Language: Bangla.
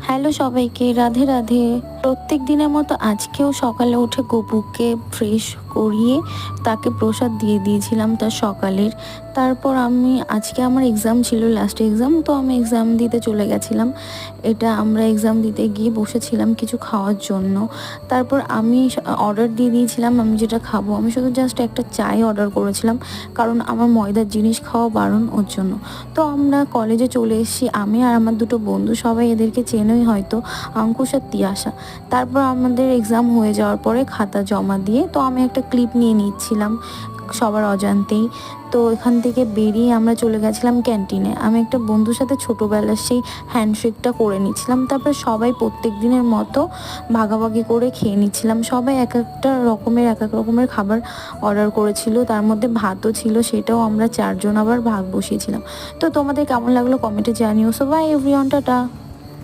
হ্যালো সবাইকে, রাধে রাধে। প্রত্যেক দিনের মতো আজকেও সকালে উঠে গপুকে ফ্রেশ করিয়ে তাকে প্রসাদ দিয়ে দিয়েছিলাম তার সকালের। তারপর আজকে আমার এক্সাম ছিল, লাস্ট এক্সাম, তো আমি এক্সাম দিতে চলে গেছিলাম। আমরা এক্সাম দিতে গিয়ে বসেছিলাম কিছু খাওয়ার জন্য। তারপর আমি অর্ডার দিয়ে দিয়েছিলাম আমি যেটা খাবো। আমি শুধু জাস্ট একটা চাই অর্ডার করেছিলাম, কারণ আমার ময়দার জিনিস খাওয়া বারণ ওর জন্য। তো আমরা কলেজে চলে এসেছি, আমি আর আমার দুটো বন্ধু, সবাই এদেরকে চেনোই হয়তো, অঙ্কুশ আর তিয়াশা। তারপর আমাদের এক্সাম হয়ে যাওয়ার পরে খাতা জমা দিয়ে তো আমি একটা ক্লিপ নিয়ে নিচ্ছিলাম সবার অজান্তেই। তো এখান থেকে বেরিয়ে আমরা চলে গেছিলাম ক্যান্টিনে। আমি একটা বন্ধুর সাথে ছোটোবেলার সেই হ্যান্ডশেকটা করে নিচ্ছিলাম। তারপর সবাই প্রত্যেক দিনের মতো ভাগাভাগি করে খেয়ে নিচ্ছিলাম। সবাই এক এক রকমের খাবার অর্ডার করেছিল, তার মধ্যে ভাতও ছিল, সেটাও আমরা চারজন আবার ভাগ বসিয়েছিলাম। তো তোমাদের কেমন লাগলো কমেন্টে জানিও। So by everyone, tata.